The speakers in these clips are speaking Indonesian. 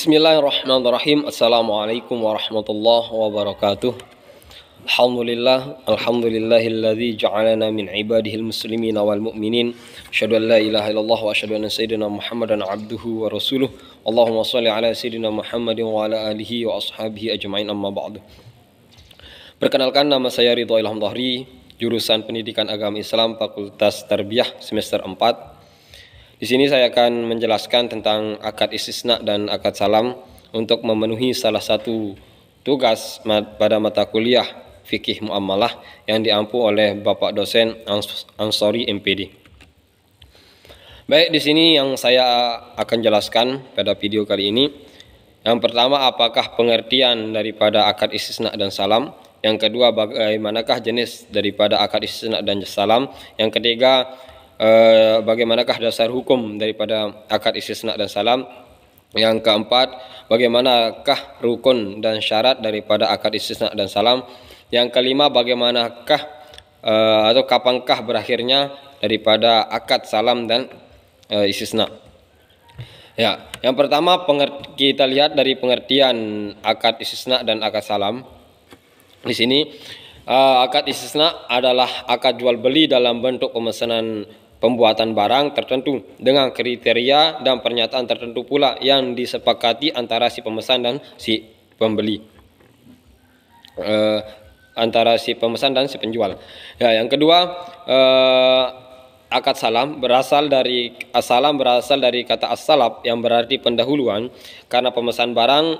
Bismillahirrahmanirrahim. Assalamualaikum warahmatullahi wabarakatuh. Alhamdulillahilladzi ja'alana min ibadihil muslimina wal mu'minin. Asyhadu an la ilaha illallah wa asyhadu anna sayyidina Muhammadan abduhu wa rasuluh. Allahumma shalli ala sayyidina Muhammadin wa ala alihi wa ashabihi ajmain, amma ba'du. Perkenalkan, nama saya Ridho Ilham Dhahri, jurusan Pendidikan Agama Islam, Fakultas Tarbiyah semester 4. Di sini saya akan menjelaskan tentang akad istisna dan akad salam untuk memenuhi salah satu tugas pada mata kuliah fikih muamalah yang diampu oleh Bapak dosen Ansori MPD. Baik, di sini yang saya akan jelaskan pada video kali ini. Yang pertama, apakah pengertian daripada akad istisna dan salam? Yang kedua, bagaimanakah jenis daripada akad istisna dan salam? Yang ketiga, bagaimanakah dasar hukum daripada akad istisna dan salam? Yang keempat, bagaimanakah rukun dan syarat daripada akad istisna dan salam? Yang kelima, bagaimanakah atau kapankah berakhirnya daripada akad salam dan istisna? Ya, yang pertama kita lihat dari pengertian akad istisna dan akad salam. Di sini akad istisna adalah akad jual beli dalam bentuk pemesanan pembuatan barang tertentu dengan kriteria dan pernyataan tertentu pula yang disepakati antara si pemesan dan si pembeli, antara si pemesan dan si penjual. Ya, yang kedua, akad salam berasal dari kata as-salab yang berarti pendahuluan, karena pemesan barang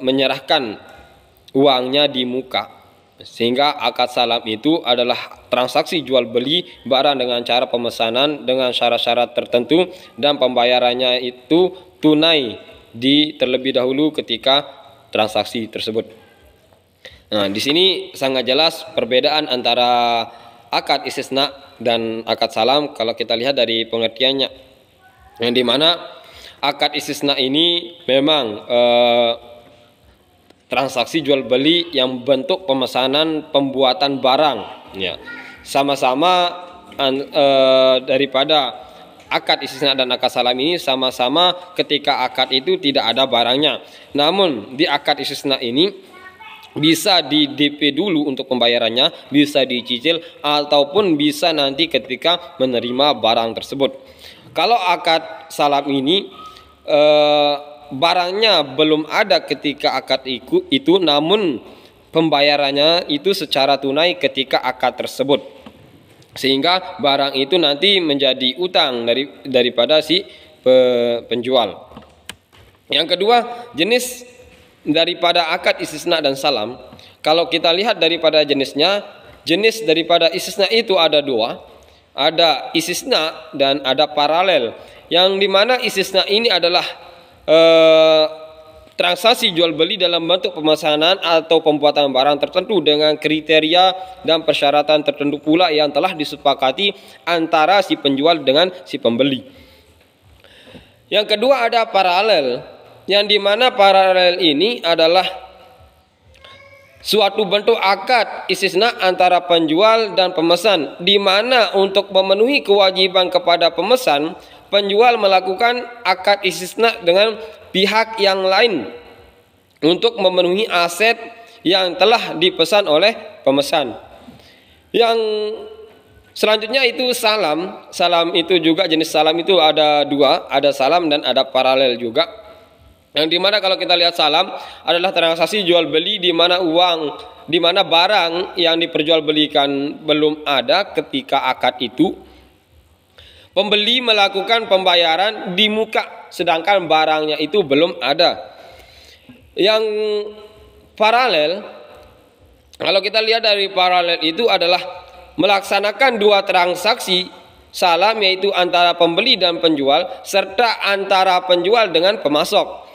menyerahkan uangnya di muka, sehingga akad salam itu adalah transaksi jual beli barang dengan cara pemesanan dengan syarat-syarat tertentu dan pembayarannya itu tunai di terlebih dahulu ketika transaksi tersebut. Nah, di sini sangat jelas perbedaan antara akad istisna dan akad salam kalau kita lihat dari pengertiannya, yang dimana akad istisna ini memang transaksi jual beli yang bentuk pemesanan pembuatan barang, ya, sama-sama daripada akad istisna dan akad salam ini sama-sama ketika akad itu tidak ada barangnya. Namun di akad istisna ini bisa di DP dulu untuk pembayarannya, bisa dicicil, ataupun bisa nanti ketika menerima barang tersebut. Kalau akad salam ini barangnya belum ada ketika akad itu, namun pembayarannya itu secara tunai ketika akad tersebut, sehingga barang itu nanti menjadi utang daripada si penjual. Yang kedua, jenis daripada akad istisna dan salam, kalau kita lihat daripada jenisnya, jenis daripada istisna itu ada dua, ada istisna dan ada paralel, yang dimana istisna ini adalah transaksi jual beli dalam bentuk pemesanan atau pembuatan barang tertentu dengan kriteria dan persyaratan tertentu pula yang telah disepakati antara si penjual dengan si pembeli. Yang kedua, ada paralel, yang dimana paralel ini adalah suatu bentuk akad istisna antara penjual dan pemesan, di mana untuk memenuhi kewajiban kepada pemesan, penjual melakukan akad istisna dengan pihak yang lain untuk memenuhi aset yang telah dipesan oleh pemesan. Yang selanjutnya itu salam. Salam itu juga, jenis salam itu ada dua, ada salam dan ada paralel juga. Yang dimana kalau kita lihat salam adalah transaksi jual beli di mana barang yang diperjualbelikan belum ada ketika akad itu. Pembeli melakukan pembayaran di muka, sedangkan barangnya itu belum ada. Yang paralel, kalau kita lihat dari paralel itu adalah melaksanakan dua transaksi salam, yaitu antara pembeli dan penjual, serta antara penjual dengan pemasok.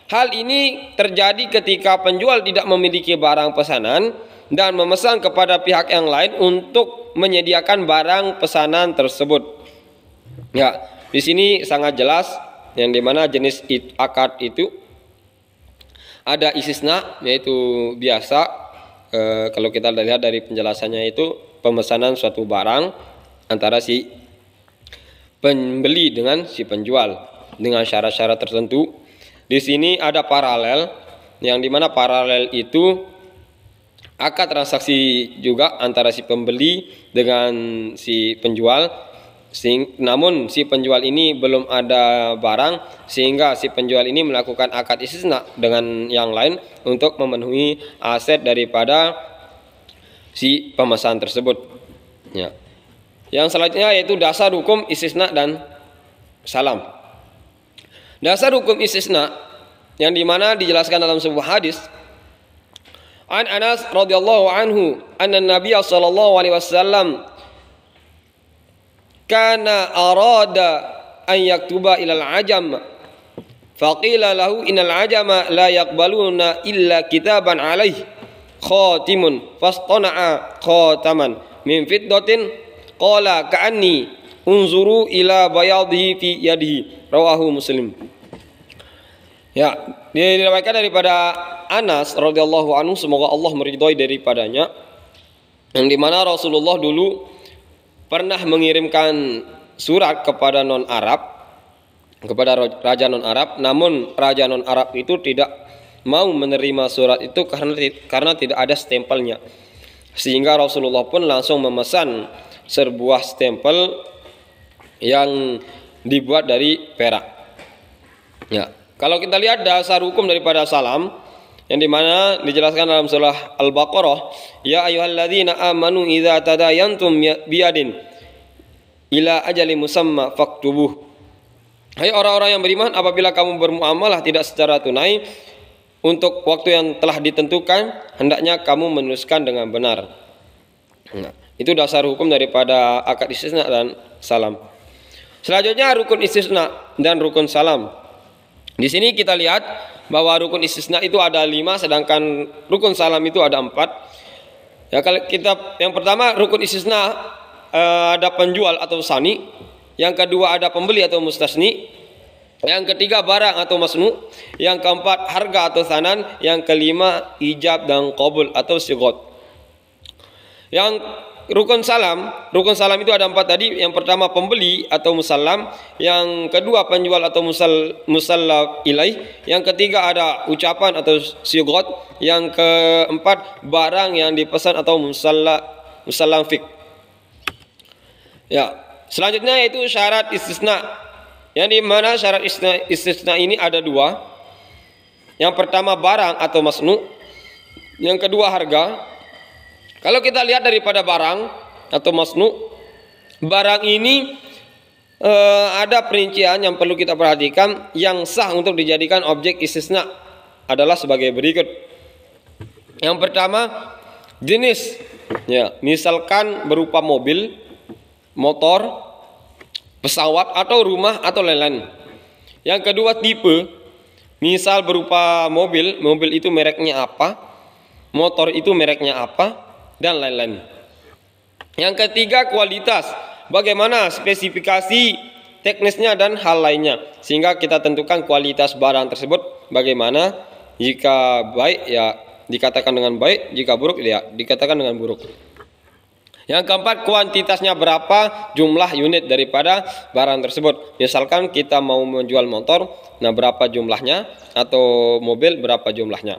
Hal ini terjadi ketika penjual tidak memiliki barang pesanan dan memesan kepada pihak yang lain untuk menyediakan barang pesanan tersebut. Ya, di sini sangat jelas yang dimana jenis akad itu ada istisna, yaitu biasa kalau kita lihat dari penjelasannya itu pemesanan suatu barang antara si pembeli dengan si penjual dengan syarat-syarat tertentu Di sini ada paralel, yang dimana paralel itu akad transaksi juga antara si pembeli dengan si penjual. Namun si penjual ini belum ada barang, sehingga si penjual ini melakukan akad istisna dengan yang lain untuk memenuhi aset daripada si pemesan tersebut. Ya. Yang selanjutnya yaitu dasar hukum istisna dan salam. Dasar hukum istisna yang dimana dijelaskan dalam sebuah hadis. An Anas radhiyallahu anhu anna Nabiy sallallahu alaihi wasallam kana arada an yaktuba ilal ajam faqila lahu innal ajama la yaqbaluna illa kitaban alaihi khatimun fastana'a khataman min fiddatin qala ka'anni unzuru ila bayadhihi fi yadihi, rawahu Muslim. Ya, diriwayatkan daripada Anas radhiyallahu anhu, semoga Allah meridhoi daripadanya, yang dimana Rasulullah dulu pernah mengirimkan surat kepada non-Arab, kepada raja non-Arab, namun raja non-Arab itu tidak mau menerima surat itu karena tidak ada stempelnya, sehingga Rasulullah pun langsung memesan sebuah stempel yang dibuat dari perak. Ya, kalau kita lihat dasar hukum daripada salam, yang dimana dijelaskan dalam surah Al-Baqarah, ya ayyuhalladzina amanu idza tadayantum biyadin ila ajali musamma faktubuh. Hai orang-orang yang beriman, apabila kamu bermuamalah tidak secara tunai untuk waktu yang telah ditentukan, hendaknya kamu menuliskan dengan benar. Nah, itu dasar hukum daripada akad istisna dan salam. Selanjutnya rukun istisna dan rukun salam. Di sini kita lihat bahwa rukun istisna itu ada 5, sedangkan rukun salam itu ada 4. Ya, kalau kita yang pertama rukun istisna ada penjual atau sani, yang kedua ada pembeli atau mustasni, yang ketiga barang atau masnu, yang keempat harga atau sanan, yang kelima ijab dan qabul atau sigot. Yang rukun salam itu ada 4 tadi. Yang pertama pembeli atau musallam, yang kedua penjual atau musalla ilaih, yang ketiga ada ucapan atau sigot, yang keempat barang yang dipesan atau musallam fik. Ya, selanjutnya yaitu syarat istisna, yang dimana syarat istisna ini ada 2. Yang pertama barang atau masnu, yang kedua harga. Kalau kita lihat daripada barang atau masnu, barang ini ada perincian yang perlu kita perhatikan. Yang sah untuk dijadikan objek istisna adalah sebagai berikut. Yang pertama jenis, ya, misalkan berupa mobil, motor, pesawat atau rumah atau lain-lain. Yang kedua tipe, misal berupa mobil itu mereknya apa, motor itu mereknya apa, dan lain-lain. Yang ketiga kualitas, bagaimana spesifikasi teknisnya dan hal lainnya, sehingga kita tentukan kualitas barang tersebut bagaimana. Jika baik ya dikatakan dengan baik, jika buruk ya dikatakan dengan buruk. Yang keempat kuantitasnya, berapa jumlah unit daripada barang tersebut. Misalkan kita mau menjual motor, nah berapa jumlahnya, atau mobil berapa jumlahnya.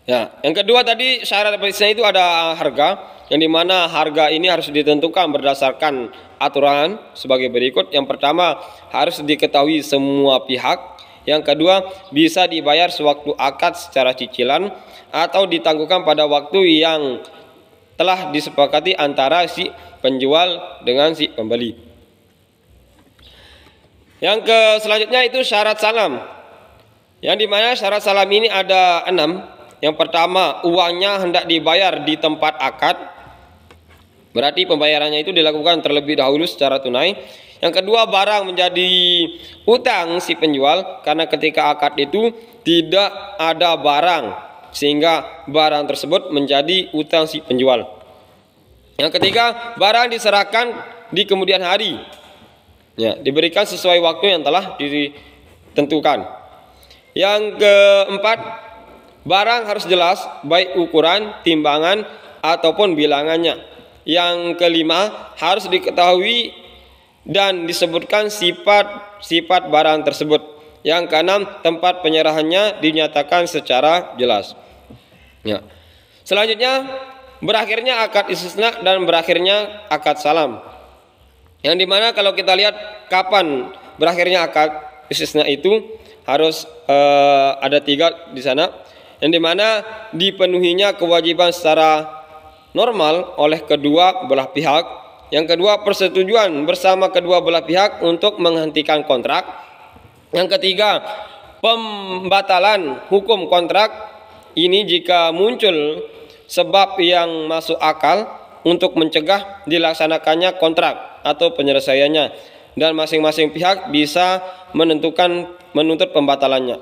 Ya, yang kedua tadi syarat istisna itu ada harga, yang dimana harga ini harus ditentukan berdasarkan aturan sebagai berikut. Yang pertama harus diketahui semua pihak. Yang kedua bisa dibayar sewaktu akad secara cicilan atau ditangguhkan pada waktu yang telah disepakati antara si penjual dengan si pembeli. Yang selanjutnya itu syarat salam, yang dimana syarat salam ini ada 6. Yang pertama uangnya hendak dibayar di tempat akad, berarti pembayarannya itu dilakukan terlebih dahulu secara tunai. Yang kedua barang menjadi utang si penjual, karena ketika akad itu tidak ada barang, sehingga barang tersebut menjadi utang si penjual. Yang ketiga barang diserahkan di kemudian hari, ya, diberikan sesuai waktu yang telah ditentukan. Yang keempat barang harus jelas baik ukuran, timbangan ataupun bilangannya. Yang kelima harus diketahui dan disebutkan sifat barang tersebut. Yang keenam, tempat penyerahannya dinyatakan secara jelas. Ya. Selanjutnya, berakhirnya akad istisna dan berakhirnya akad salam. Yang dimana kalau kita lihat kapan berakhirnya akad istisna itu harus ada 3 di sana. Yang dimana dipenuhinya kewajiban secara normal oleh kedua belah pihak. Yang kedua, persetujuan bersama kedua belah pihak untuk menghentikan kontrak. Yang ketiga, pembatalan hukum kontrak ini jika muncul sebab yang masuk akal untuk mencegah dilaksanakannya kontrak atau penyelesaiannya, dan masing-masing pihak bisa menuntut pembatalannya.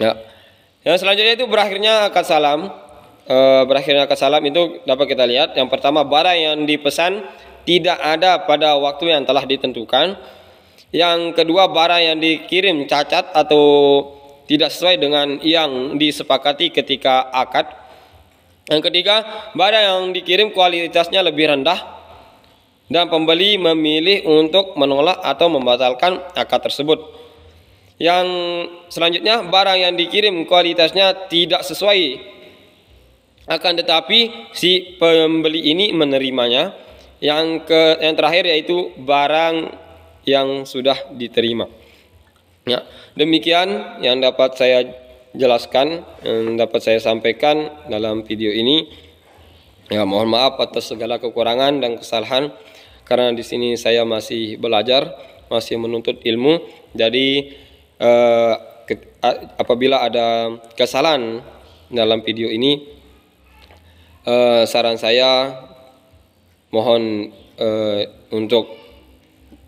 Ya. Yang selanjutnya itu berakhirnya akad salam. Berakhirnya akad salam itu dapat kita lihat. Yang pertama, barang yang dipesan tidak ada pada waktu yang telah ditentukan. Yang kedua, barang yang dikirim cacat atau tidak sesuai dengan yang disepakati ketika akad. Yang ketiga, barang yang dikirim kualitasnya lebih rendah dan pembeli memilih untuk menolak atau membatalkan akad tersebut. Yang selanjutnya, barang yang dikirim kualitasnya tidak sesuai, akan tetapi si pembeli ini menerimanya. Yang terakhir yaitu barang yang sudah diterima. Ya, demikian yang dapat saya jelaskan, yang dapat saya sampaikan dalam video ini. Ya, mohon maaf atas segala kekurangan dan kesalahan, karena di sini saya masih belajar, masih menuntut ilmu. Jadi apabila ada kesalahan dalam video ini, saran saya mohon untuk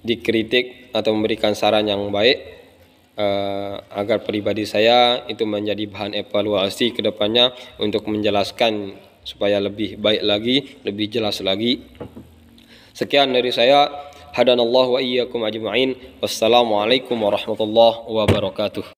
dikritik atau memberikan saran yang baik, agar pribadi saya itu menjadi bahan evaluasi ke depannya untuk menjelaskan supaya lebih baik lagi, lebih jelas lagi. Sekian dari saya. Hadanallahu wa iyyakum ajma'in. Wassalamualaikum warahmatullahi wabarakatuh.